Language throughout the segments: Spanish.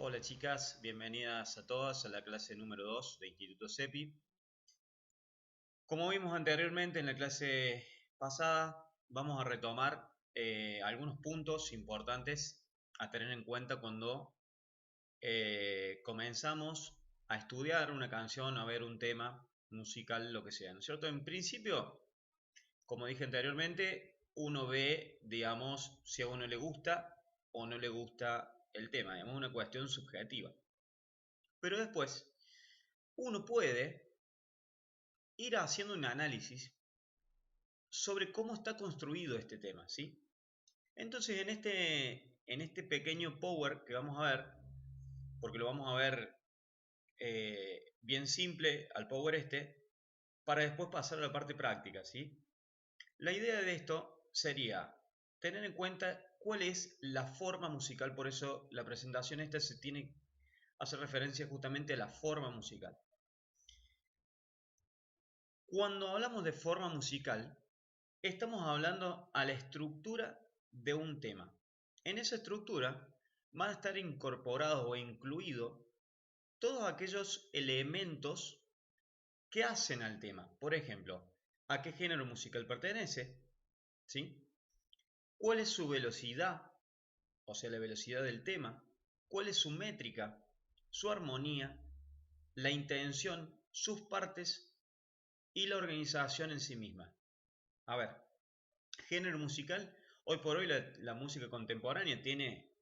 Hola chicas, bienvenidas a todas a la clase número 2 de Instituto CEPI. Como vimos anteriormente en la clase pasada, vamos a retomar algunos puntos importantes a tener en cuenta cuando comenzamos a estudiar una canción, a ver un tema musical, lo que sea, ¿no es cierto? En principio, como dije anteriormente, uno ve, digamos, si a uno le gusta o no le gusta el tema, es una cuestión subjetiva. Pero después uno puede ir haciendo un análisis sobre cómo está construido este tema, ¿sí? Entonces, en este pequeño power que vamos a ver, porque lo vamos a ver bien simple al power para después pasar a la parte práctica, ¿sí? La idea de esto sería tener en cuenta cuál es la forma musical, por eso la presentación esta se tiene hace referencia justamente a la forma musical. Cuando hablamos de forma musical, estamos hablando a la estructura de un tema. En esa estructura van a estar incorporados o incluidos todos aquellos elementos que hacen al tema. Por ejemplo, a qué género musical pertenece, ¿sí? ¿Cuál es su velocidad? O sea, la velocidad del tema. ¿Cuál es su métrica? Su armonía, la intención, sus partes y la organización en sí misma. A ver, género musical. Hoy por hoy la música contemporánea tiene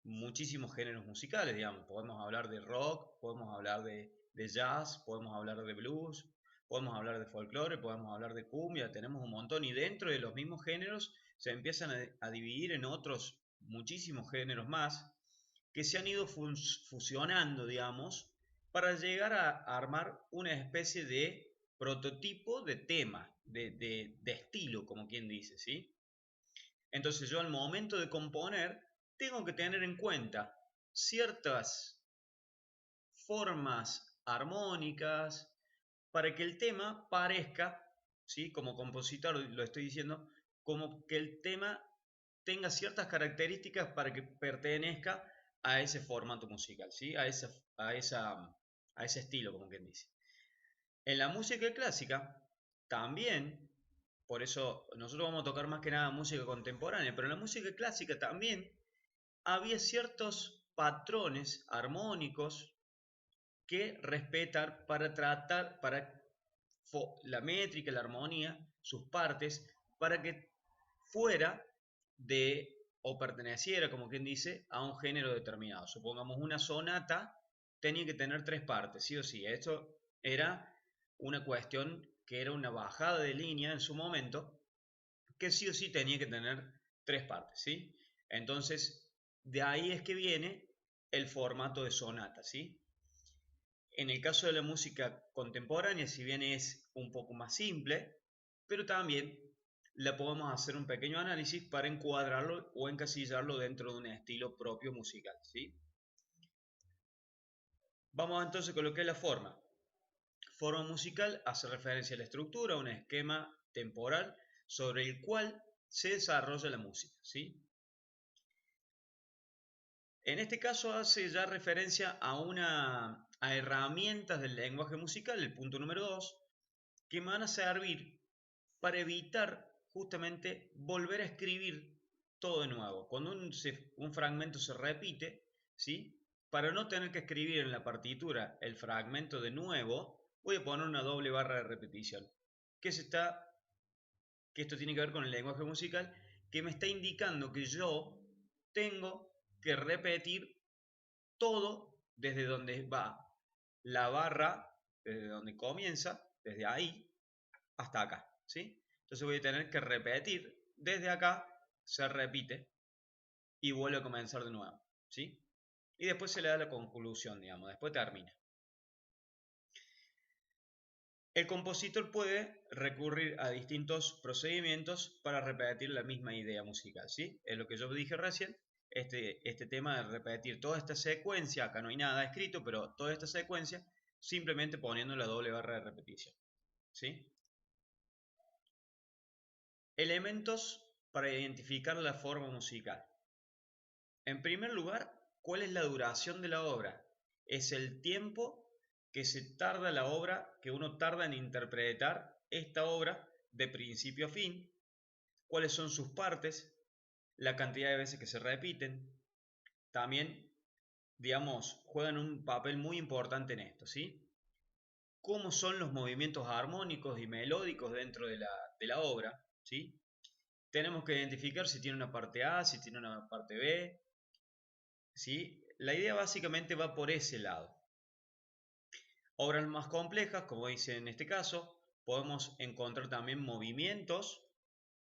muchísimos géneros musicales, digamos. Podemos hablar de rock, podemos hablar de jazz, podemos hablar de blues, podemos hablar de folclore, podemos hablar de cumbia, tenemos un montón y dentro de los mismos géneros se empiezan a dividir en otros muchísimos géneros más que se han ido fusionando, digamos, para llegar a armar una especie de prototipo de tema, de estilo, como quien dice, ¿sí? Entonces yo al momento de componer tengo que tener en cuenta ciertas formas armónicas para que el tema parezca, ¿sí? Como compositor lo estoy diciendo, como que el tema tenga ciertas características para que pertenezca a ese formato musical, ¿sí? A ese estilo, como quien dice. En la música clásica también, por eso nosotros vamos a tocar más que nada música contemporánea, pero en la música clásica también había ciertos patrones armónicos que respetar para tratar, para la métrica, la armonía, sus partes, para que fuera de o perteneciera, como quien dice, a un género determinado. Supongamos una sonata tenía que tener tres partes, sí o sí. Esto era una cuestión que era una bajada de línea en su momento, que sí o sí tenía que tener tres partes, ¿sí? Entonces, de ahí es que viene el formato de sonata, ¿sí? En el caso de la música contemporánea, si bien es un poco más simple, pero también le podemos hacer un pequeño análisis para encuadrarlo o encasillarlo dentro de un estilo propio musical, ¿sí? Vamos entonces con lo que es la forma. Forma musical hace referencia a la estructura, un esquema temporal sobre el cual se desarrolla la música, ¿sí? En este caso hace ya referencia a herramientas del lenguaje musical, el punto número 2, que me van a servir para evitar justamente volver a escribir todo de nuevo. Cuando un fragmento se repite, ¿sí? Para no tener que escribir en la partitura el fragmento de nuevo, voy a poner una doble barra de repetición. Que esto tiene que ver con el lenguaje musical, que me está indicando que yo tengo que repetir todo desde donde va la barra, desde donde comienza, desde ahí hasta acá, ¿sí? Entonces voy a tener que repetir desde acá, se repite y vuelve a comenzar de nuevo, ¿sí? Y después se le da la conclusión, digamos, después termina. El compositor puede recurrir a distintos procedimientos para repetir la misma idea musical, ¿sí? Es lo que yo dije recién, este tema de repetir toda esta secuencia, acá no hay nada escrito, pero toda esta secuencia, simplemente poniendo la doble barra de repetición, ¿sí? Elementos para identificar la forma musical. En primer lugar, ¿Cuál es la duración de la obra? Es el tiempo que se tarda la obra, que uno tarda en interpretar esta obra de principio a fin, cuáles son sus partes, la cantidad de veces que se repiten. También, digamos, juegan un papel muy importante en esto, ¿sí? ¿Cómo son los movimientos armónicos y melódicos dentro de la obra? ¿Sí? Tenemos que identificar si tiene una parte A, si tiene una parte B, ¿sí? La idea básicamente va por ese lado. Obras más complejas, como dice en este caso, podemos encontrar también movimientos,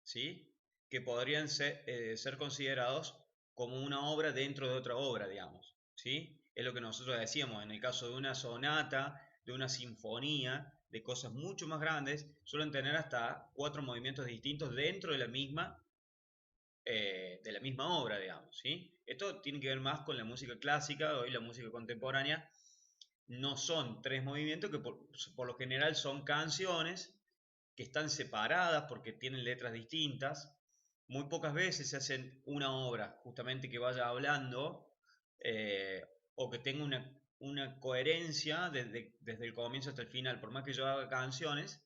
¿sí? Que podrían ser considerados como una obra dentro de otra obra, digamos, ¿sí? Es lo que nosotros decíamos, en el caso de una sonata, de una sinfonía, de cosas mucho más grandes, suelen tener hasta 4 movimientos distintos dentro de la misma obra, digamos, ¿sí? Esto tiene que ver más con la música clásica, hoy la música contemporánea no son 3 movimientos que por lo general son canciones que están separadas porque tienen letras distintas. Muy pocas veces se hacen una obra justamente que vaya hablando eh, o que tenga una coherencia desde el comienzo hasta el final. Por más que yo haga canciones,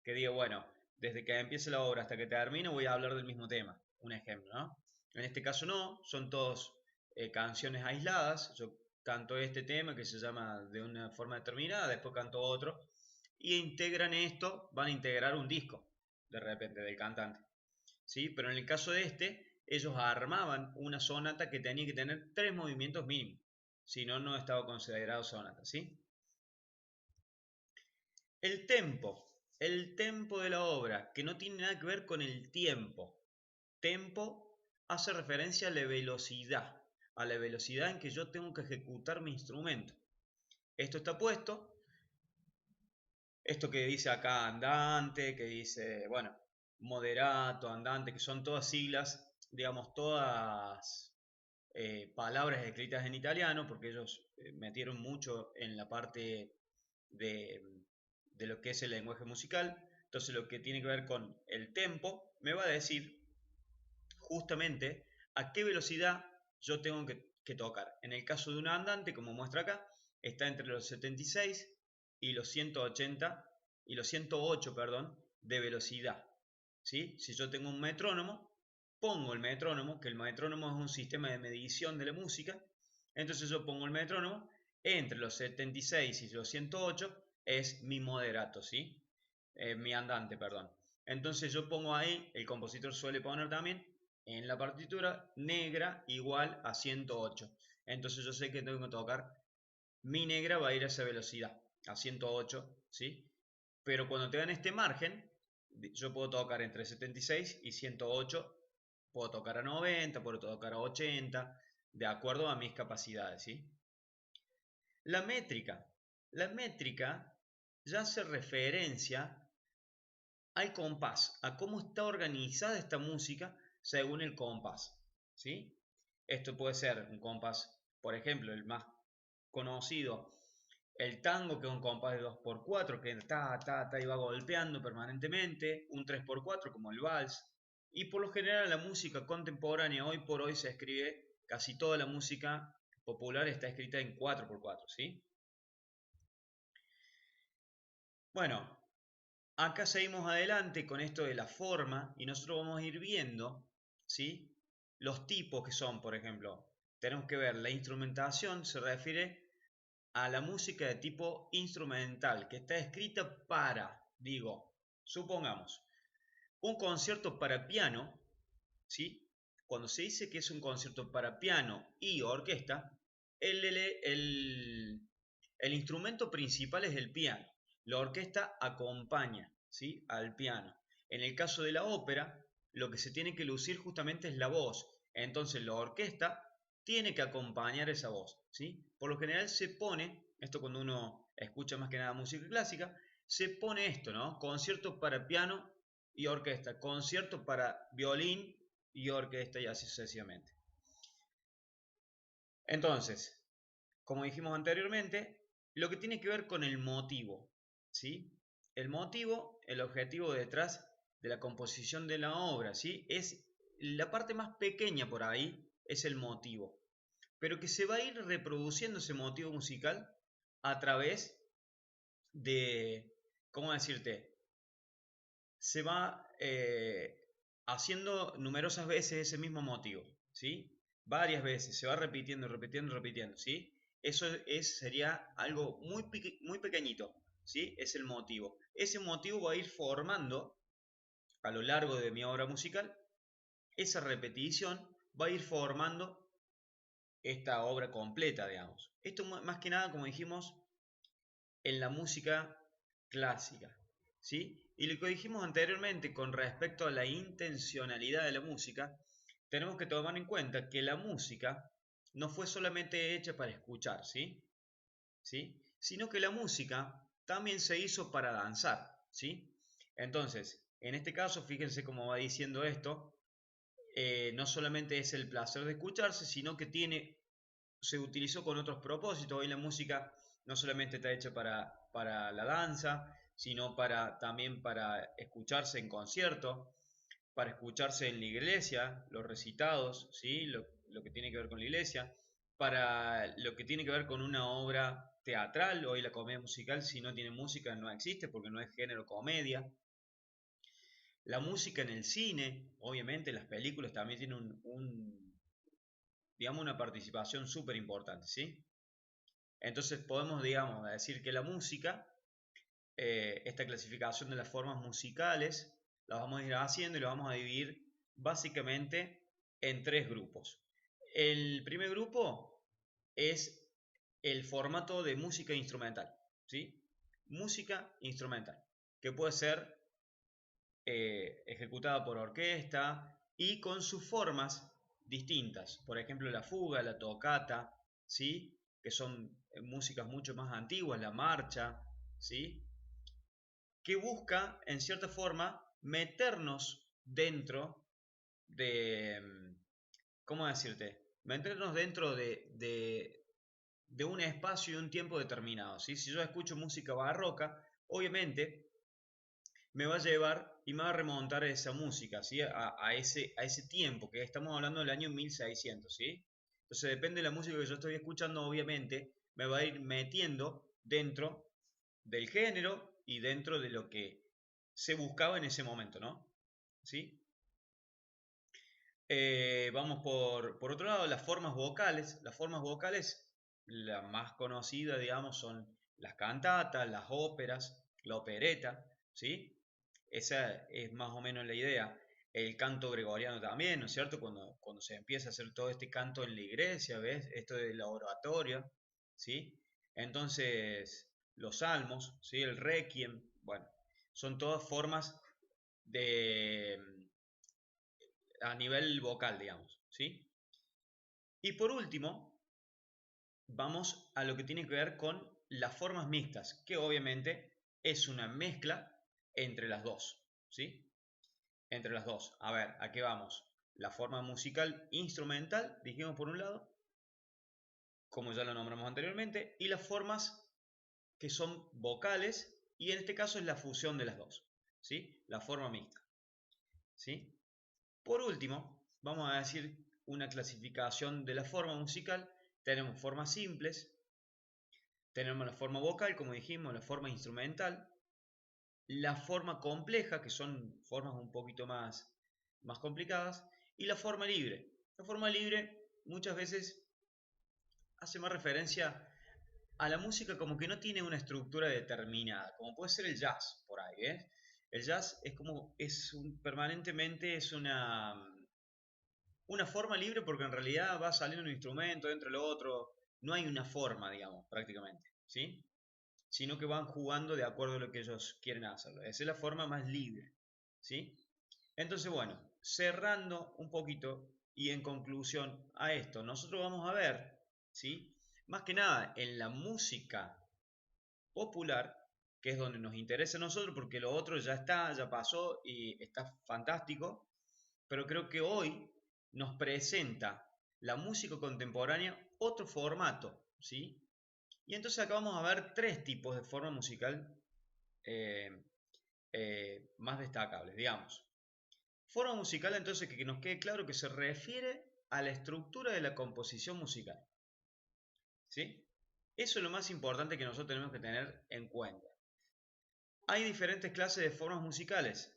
que diga, bueno, desde que empiece la obra hasta que termine voy a hablar del mismo tema. Un ejemplo, ¿no? En este caso no, son todos canciones aisladas. Yo canto este tema que se llama de una forma determinada, después canto otro, y integran esto, van a integrar un disco de repente del cantante, ¿sí? Pero en el caso de este, ellos armaban una sonata que tenía que tener 3 movimientos mínimos, si no, no estaba considerado sonata, ¿sí? El tempo de la obra, que no tiene nada que ver con el tiempo. Tempo hace referencia a la velocidad en que yo tengo que ejecutar mi instrumento. Esto está puesto, esto que dice acá andante, que dice, bueno, moderato, andante, que son todas siglas, digamos, todas palabras escritas en italiano, porque ellos metieron mucho en la parte de, de lo que es el lenguaje musical. Entonces lo que tiene que ver con el tempo me va a decir justamente a qué velocidad yo tengo que tocar. En el caso de un andante, como muestra acá, está entre los 76 y los 180 y los 108, perdón, de velocidad. ¿Sí? Si yo tengo un metrónomo, pongo el metrónomo, que el metrónomo es un sistema de medición de la música, entonces yo pongo el metrónomo entre los 76 y los 108 es mi moderato, ¿sí? Mi andante, perdón. Entonces yo pongo ahí, el compositor suele poner también en la partitura negra igual a 108. Entonces yo sé que tengo que tocar mi negra va a ir a esa velocidad, a 108, ¿sí? Pero cuando te dan este margen, yo puedo tocar entre 76 y 108, puedo tocar a 90, puedo tocar a 80, de acuerdo a mis capacidades, ¿sí? La métrica. La métrica ya hace referencia al compás, a cómo está organizada esta música según el compás, ¿sí? Esto puede ser un compás, por ejemplo, el más conocido, el tango, que es un compás de 2x4, que ta, y va golpeando permanentemente, un 3x4 como el vals, y por lo general la música contemporánea hoy por hoy se escribe, casi toda la música popular está escrita en 4x4, ¿sí? Bueno, acá seguimos adelante con esto de la forma y nosotros vamos a ir viendo, ¿sí? Los tipos que son, por ejemplo, tenemos que ver la instrumentación, se refiere a la música de tipo instrumental, que está escrita para, digo, supongamos, un concierto para piano, ¿sí? Cuando se dice que es un concierto para piano y orquesta, el, el, el instrumento principal es el piano. La orquesta acompaña, ¿sí? Al piano. En el caso de la ópera, lo que se tiene que lucir justamente es la voz. Entonces la orquesta tiene que acompañar esa voz, ¿sí? Por lo general se pone, esto cuando uno escucha más que nada música clásica, se pone esto, ¿no? Concierto para piano y orquesta, concierto para violín y orquesta y así sucesivamente. Entonces, como dijimos anteriormente, lo que tiene que ver con el motivo, ¿sí? El motivo, el objetivo detrás de la composición de la obra, ¿sí? Es la parte más pequeña por ahí, es el motivo. pero que se va a ir reproduciendo ese motivo musical a través de, ¿cómo decirte? Se va haciendo numerosas veces ese mismo motivo, ¿sí? Varias veces, se va repitiendo, repitiendo, repitiendo, ¿sí? Eso sería algo muy pequeñito, ¿sí? Es el motivo. Ese motivo va a ir formando a lo largo de mi obra musical, esa repetición va a ir formando esta obra completa, digamos. Esto más que nada, como dijimos, en la música clásica, ¿sí? Y lo que dijimos anteriormente con respecto a la intencionalidad de la música, tenemos que tomar en cuenta que la música no fue solamente hecha para escuchar, ¿sí? ¿Sí? Sino que la música también se hizo para danzar, ¿sí? Entonces, en este caso, fíjense cómo va diciendo esto, no solamente es el placer de escucharse, sino que se utilizó con otros propósitos. Hoy la música no solamente está hecha para la danza, sino también para escucharse en conciertos, para escucharse en la iglesia, los recitados, ¿sí? Lo que tiene que ver con la iglesia, para lo que tiene que ver con una obra teatral. Hoy la comedia musical, si no tiene música, no existe porque no es género comedia. La música en el cine, obviamente las películas también tienen digamos, una participación súper importante, ¿sí? Entonces podemos, digamos, decir que la música, esta clasificación de las formas musicales, la vamos a ir haciendo y lo vamos a dividir básicamente en tres grupos. El primer grupo es el formato de música instrumental, ¿sí? Música instrumental, que puede ser ejecutada por orquesta y con sus formas distintas. Por ejemplo, la fuga, la tocata, ¿sí? Que son músicas mucho más antiguas, la marcha, ¿sí? Que busca, en cierta forma, meternos dentro de, ¿cómo decirte? Meternos dentro de un espacio y un tiempo determinado, ¿sí? Si yo escucho música barroca, obviamente me va a llevar y me va a remontar a esa música, ¿sí? A ese tiempo, que estamos hablando del año 1600, ¿sí? Entonces depende de la música que yo estoy escuchando, obviamente, me va a ir metiendo dentro del género y dentro de lo que se buscaba en ese momento, ¿no? ¿Sí? Vamos por otro lado, las formas vocales. Las formas vocales, la más conocida, digamos, son las cantatas, las óperas, la opereta, ¿sí? Esa es más o menos la idea. El canto gregoriano también, ¿no es cierto? Cuando se empieza a hacer todo este canto en la iglesia, ¿ves? Esto de la oratoria, ¿sí? Entonces, los salmos, ¿sí? El requiem, bueno, son todas formas de a nivel vocal, digamos, ¿sí? Y por último, vamos a lo que tiene que ver con las formas mixtas, que obviamente es una mezcla entre las dos, ¿sí? Entre las dos. A ver, ¿a qué vamos? La forma musical instrumental, dijimos por un lado, como ya lo nombramos anteriormente, y las formas que son vocales, y en este caso es la fusión de las dos, ¿sí? La forma mixta, ¿sí? Por último, vamos a decir una clasificación de la forma musical. Tenemos formas simples, tenemos la forma vocal, como dijimos, la forma instrumental, la forma compleja, que son formas un poquito más complicadas, y la forma libre. La forma libre muchas veces hace más referencia a la música como que no tiene una estructura determinada, como puede ser el jazz por ahí, ¿ves? El jazz es como, permanentemente es una forma libre porque en realidad va saliendo un instrumento dentro del otro, no hay una forma, digamos, prácticamente, ¿sí? Sino que van jugando de acuerdo a lo que ellos quieren hacerlo. Esa es la forma más libre, ¿sí? Entonces, bueno, cerrando un poquito y en conclusión a esto, nosotros vamos a ver, ¿sí? Más que nada en la música popular, que es donde nos interesa a nosotros, porque lo otro ya está, ya pasó y está fantástico, pero creo que hoy nos presenta la música contemporánea otro formato, ¿sí? Y entonces acá vamos a ver tres tipos de forma musical eh, más destacables, digamos. Forma musical entonces que nos quede claro que se refiere a la estructura de la composición musical, ¿sí? Eso es lo más importante que nosotros tenemos que tener en cuenta. Hay diferentes clases de formas musicales.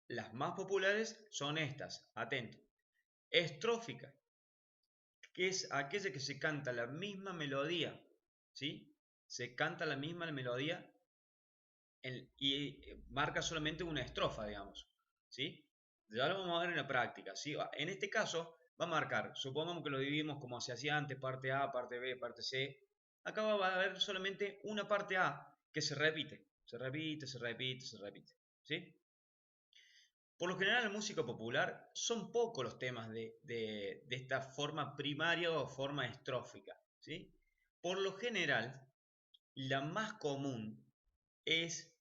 Las más populares son estas, atento. Estrófica, que es aquella que se canta la misma melodía, ¿sí? Se canta la misma melodía y marca solamente una estrofa, digamos, ¿sí? Ya lo vamos a ver en la práctica, ¿sí? En este caso va a marcar, supongamos que lo dividimos como se hacía antes, parte A, parte B, parte C. Acá va a haber solamente una parte A que se repite, se repite, se repite, se repite, ¿sí? Por lo general, en la música popular son pocos los temas de esta forma primaria o forma estrófica, ¿sí? Por lo general, la más común es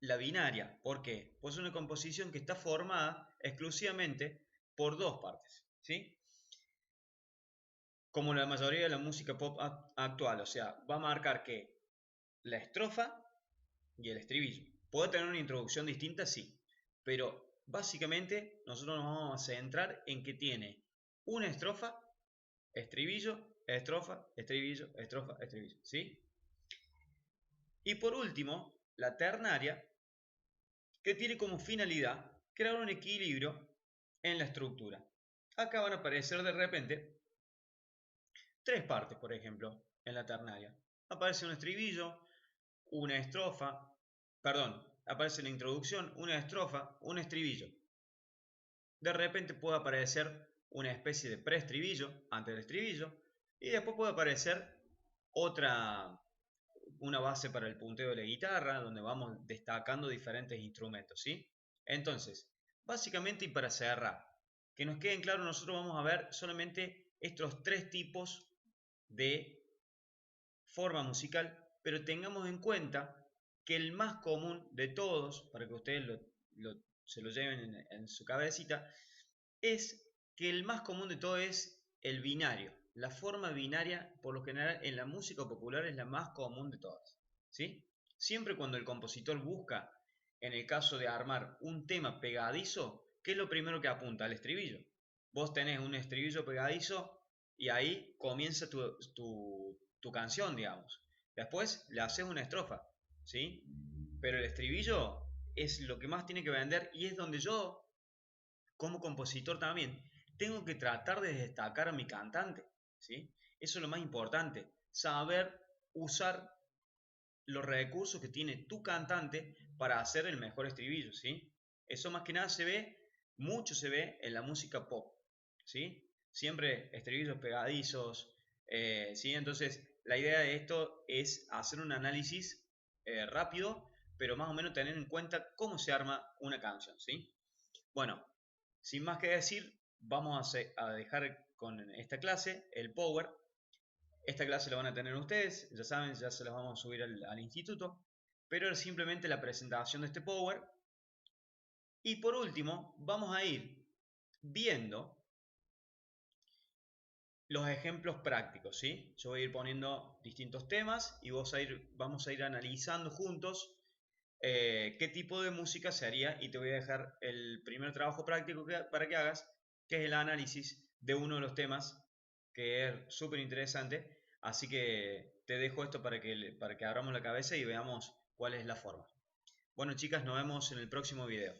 la binaria. ¿Por qué? Pues es una composición que está formada exclusivamente por dos partes, ¿sí? Como la mayoría de la música pop actual, o sea, va a marcar que la estrofa y el estribillo. ¿Puede tener una introducción distinta? Sí, pero básicamente nosotros nos vamos a centrar en que tiene una estrofa, estribillo, estrofa, estribillo, estrofa, estribillo, ¿sí? Y por último, la ternaria, que tiene como finalidad crear un equilibrio en la estructura. Acá van a aparecer de repente tres partes, por ejemplo, en la ternaria. Aparece un estribillo, una estrofa, perdón, aparece la introducción, una estrofa, un estribillo. De repente puede aparecer una especie de preestribillo antes del estribillo y después puede aparecer una base para el punteo de la guitarra donde vamos destacando diferentes instrumentos, ¿sí? Entonces, básicamente y para cerrar, que nos queden claros, nosotros vamos a ver solamente estos tres tipos de forma musical, pero tengamos en cuenta que el más común de todos, para que ustedes se lo lleven en su cabecita, es que el más común de todo es el binario. La forma binaria, por lo general, en la música popular es la más común de todas, ¿sí? Siempre cuando el compositor busca, en el caso de armar un tema pegadizo, ¿qué es lo primero que apunta? Al estribillo. Vos tenés un estribillo pegadizo y ahí comienza tu canción, digamos. Después le haces una estrofa, ¿sí? Pero el estribillo es lo que más tiene que vender y es donde yo, como compositor también, tengo que tratar de destacar a mi cantante, ¿sí? Eso es lo más importante, saber usar los recursos que tiene tu cantante para hacer el mejor estribillo, ¿sí? Eso más que nada mucho se ve en la música pop, ¿sí? Siempre estribillos pegadizos, ¿sí? Entonces, la idea de esto es hacer un análisis rápido, pero más o menos tener en cuenta cómo se arma una canción, ¿sí? Bueno, sin más que decir, vamos a dejar con esta clase el Power. Esta clase la van a tener ustedes, ya saben, ya se las vamos a subir al instituto, pero es simplemente la presentación de este Power. Y por último, vamos a ir viendo los ejemplos prácticos, ¿sí? Yo voy a ir poniendo distintos temas y vamos a ir analizando juntos qué tipo de música se haría y te voy a dejar el primer trabajo práctico para que hagas, que es el análisis de uno de los temas, que es súper interesante. Así que te dejo esto para que abramos la cabeza y veamos cuál es la forma. Bueno, chicas, nos vemos en el próximo video.